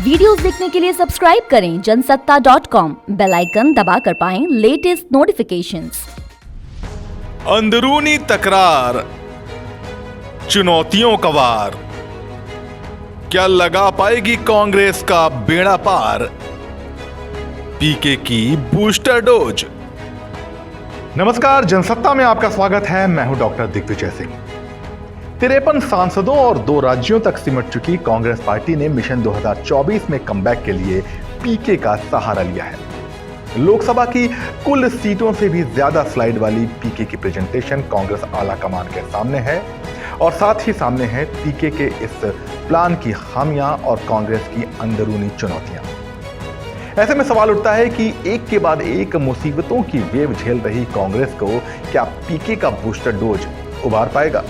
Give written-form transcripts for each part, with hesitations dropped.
Videos देखने के लिए सब्सक्राइब करें जनसत्ता.com, बेल आइकन दबाकर पाएं लेटेस्ट नोटिफिकेशंस। अंदरूनी तकरार, चुनौतियों का वार, क्या लगा पाएगी कांग्रेस का बेड़ा पार? पीके की बूस्टर डोज। नमस्कार, जनसत्ता में आपका स्वागत है। मैं हूं डॉक्टर दिग्विजय सिंह। 53 सांसदों और 2 राज्यों तक सिमट चुकी कांग्रेस पार्टी ने मिशन 2024 में कमबैक के लिए पीके का सहारा लिया है। लोकसभा की कुल सीटों से भी ज्यादा स्लाइड वाली पीके की प्रेजेंटेशन कांग्रेस आला कमान के सामने है और साथ ही सामने है पीके के इस प्लान की खामियां और कांग्रेस की अंदरूनी चुनौतियां। ऐसे में सवाल उठता है कि एक के बाद एक मुसीबतों की वेव झेल रही कांग्रेस को क्या पीके का बूस्टर डोज उबार पाएगा?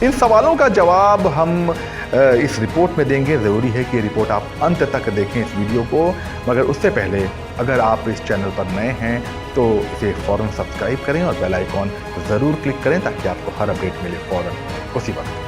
इन सवालों का जवाब हम इस रिपोर्ट में देंगे। जरूरी है कि रिपोर्ट आप अंत तक देखें इस वीडियो को, मगर उससे पहले अगर आप इस चैनल पर नए हैं तो इसे फौरन सब्सक्राइब करें और बेल आइकॉन जरूर क्लिक करें ताकि आपको हर अपडेट मिले फौरन उसी वक्त।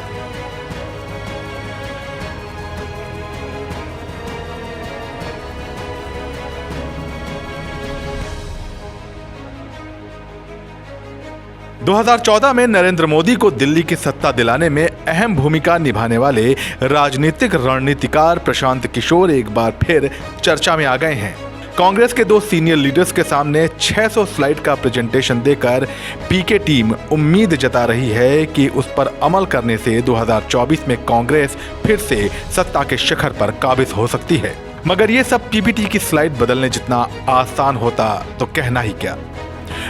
दो 2014 में नरेंद्र मोदी को दिल्ली की सत्ता दिलाने में अहम भूमिका निभाने वाले राजनीतिक रणनीतिकार प्रशांत किशोर एक बार फिर चर्चा में आ गए हैं। कांग्रेस के 2 सीनियर लीडर्स के सामने 600 स्लाइड का प्रेजेंटेशन देकर पीके टीम उम्मीद जता रही है कि उस पर अमल करने से 2024 में कांग्रेस फिर से सत्ता के शिखर पर काबिज हो सकती है। मगर ये सब पीपीटी की स्लाइड बदलने जितना आसान होता तो कहना ही क्या।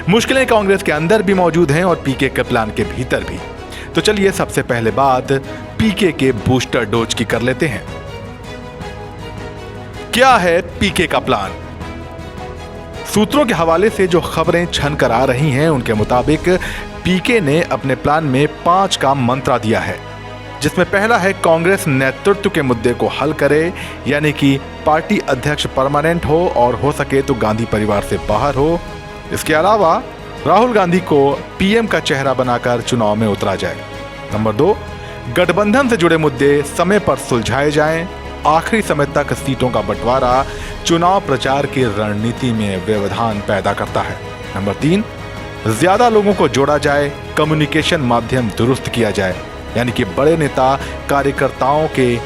मुश्किलें कांग्रेस के अंदर भी मौजूद हैं और पीके के प्लान के भीतर भी। तो चलिए सबसे पहले बात पीके के बूस्टर डोज की कर लेते हैं। क्या है पीके का प्लान? सूत्रों के हवाले से जो खबरें छन कर आ रही हैं उनके मुताबिक पीके ने अपने प्लान में 5 का मंत्रा दिया है, जिसमें पहला है कांग्रेस नेतृत्व के मुद्दे को हल करे, यानी कि पार्टी अध्यक्ष परमानेंट हो और हो सके तो गांधी परिवार से बाहर हो। इसके अलावा राहुल गांधी को पीएम का चेहरा बनाकर चुनाव में उतरा जाए। नंबर 2, गठबंधन से जुड़े मुद्दे समय पर सुलझाए जाएं। आखिरी समय तक सीटों का बंटवारा चुनाव प्रचार की रणनीति में व्यवधान पैदा करता है। नंबर 3, ज्यादा लोगों को जोड़ा जाए, कम्युनिकेशन माध्यम दुरुस्त किया जाए, यानी कि बड़े नेता कार्यकर्ताओं के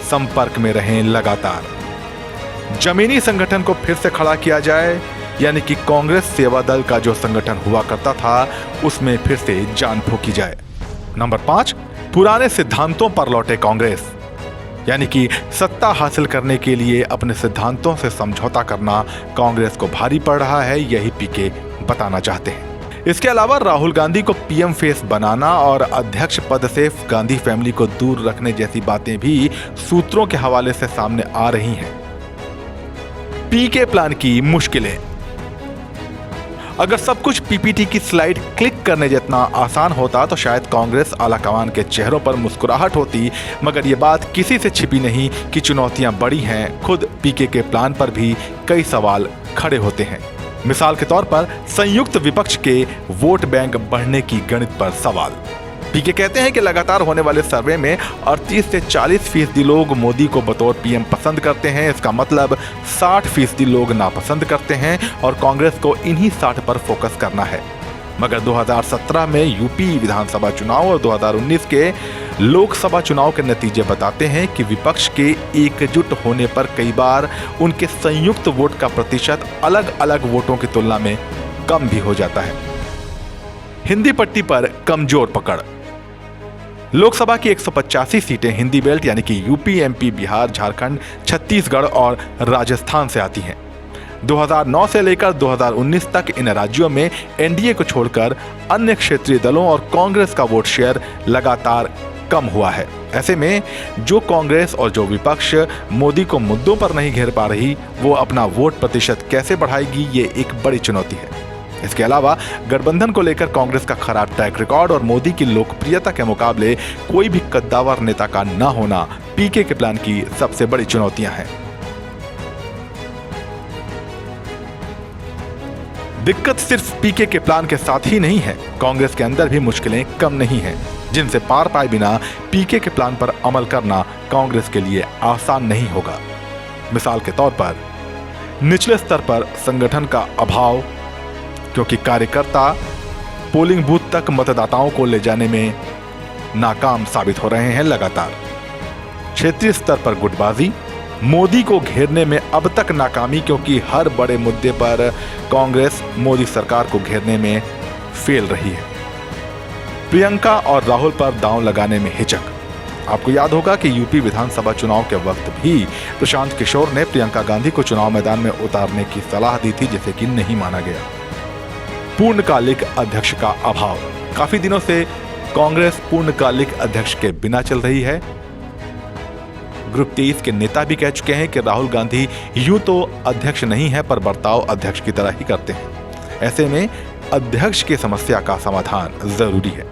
संपर्क में रहें लगातार। जमीनी संगठन को फिर से खड़ा किया जाए, यानी कि कांग्रेस सेवा दल का जो संगठन हुआ करता था उसमें फिर से जान फूंकी जाए। नंबर 5, पुराने सिद्धांतों पर लौटे कांग्रेस, यानी कि सत्ता हासिल करने के लिए अपने सिद्धांतों से समझौता करना कांग्रेस को भारी पड़ रहा है, यही पीके बताना चाहते हैं। इसके अलावा राहुल गांधी को पीएम फेस बनाना और अध्यक्ष पद से गांधी फैमिली को दूर रखने जैसी बातें भी सूत्रों के हवाले से सामने आ रही हैं। पीके प्लान की मुश्किलें। अगर सब कुछ पीपीटी की स्लाइड क्लिक करने जितना आसान होता तो शायद कांग्रेस आलाकमान के चेहरों पर मुस्कुराहट होती, मगर ये बात किसी से छिपी नहीं कि चुनौतियां बड़ी हैं। खुद पीके के प्लान पर भी कई सवाल खड़े होते हैं। मिसाल के तौर पर संयुक्त विपक्ष के वोट बैंक बढ़ने की गणित पर सवाल। पीके कहते हैं कि लगातार होने वाले सर्वे में 38 से 40% लोग मोदी को बतौर पीएम पसंद करते हैं। इसका मतलब 60% लोग नापसंद करते हैं और कांग्रेस को इन्हीं 60 पर फोकस करना है। मगर 2017 में यूपी विधानसभा चुनाव और 2019 के लोकसभा चुनाव के नतीजे बताते हैं कि विपक्ष के एकजुट होने पर कई बार उनके संयुक्त वोट का प्रतिशत अलग अलग वोटों की तुलना में कम भी हो जाता है। हिंदी पट्टी पर कमजोर पकड़। लोकसभा की 185 सीटें हिंदी बेल्ट यानी कि यूपी, एमपी, बिहार, झारखंड, छत्तीसगढ़ और राजस्थान से आती हैं। 2009 से लेकर 2019 तक इन राज्यों में एनडीए को छोड़कर अन्य क्षेत्रीय दलों और कांग्रेस का वोट शेयर लगातार कम हुआ है। ऐसे में जो कांग्रेस और जो विपक्ष मोदी को मुद्दों पर नहीं घेर पा रही, वो अपना वोट प्रतिशत कैसे बढ़ाएगी, ये एक बड़ी चुनौती है। इसके अलावा गठबंधन को लेकर कांग्रेस का खराब ट्रैक रिकॉर्ड और मोदी की लोकप्रियता के मुकाबले कोई भी कद्दावर नेता का न होना पीके के प्लान की सबसे बड़ी चुनौतियां हैं। दिक्कत सिर्फ पीके के प्लान के साथ ही नहीं है, कांग्रेस के अंदर भी मुश्किलें कम नहीं हैं, जिनसे पार पाए बिना पीके के प्लान पर अमल करना कांग्रेस के लिए आसान नहीं होगा। मिसाल के तौर पर निचले स्तर पर संगठन का अभाव, क्योंकि कार्यकर्ता पोलिंग बूथ तक मतदाताओं को ले जाने में नाकाम साबित हो रहे हैं लगातार। क्षेत्रीय स्तर पर गुटबाजी, मोदी को घेरने में अब तक नाकामी, क्योंकि हर बड़े मुद्दे पर कांग्रेस मोदी सरकार को घेरने में फेल रही है। प्रियंका और राहुल पर दांव लगाने में हिचक। आपको याद होगा कि यूपी विधानसभा चुनाव के वक्त भी प्रशांत किशोर ने प्रियंका गांधी को चुनाव मैदान में उतारने की सलाह दी थी, जिसे कि नहीं माना गया। पूर्णकालिक अध्यक्ष का अभाव। काफी दिनों से कांग्रेस पूर्णकालिक अध्यक्ष के बिना चल रही है। ग्रुप 23 के नेता भी कह चुके हैं कि राहुल गांधी यूं तो अध्यक्ष नहीं है, पर बर्ताव अध्यक्ष की तरह ही करते हैं। ऐसे में अध्यक्ष की समस्या का समाधान जरूरी है।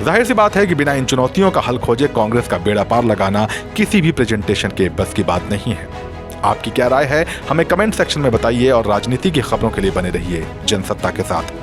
जाहिर सी बात है कि बिना इन चुनौतियों का हल खोजे कांग्रेस का बेड़ा पार लगाना किसी भी प्रेजेंटेशन के बस की बात नहीं है। आपकी क्या राय है, हमें कमेंट सेक्शन में बताइए और राजनीति की खबरों के लिए बने रहिए जनसत्ता के साथ।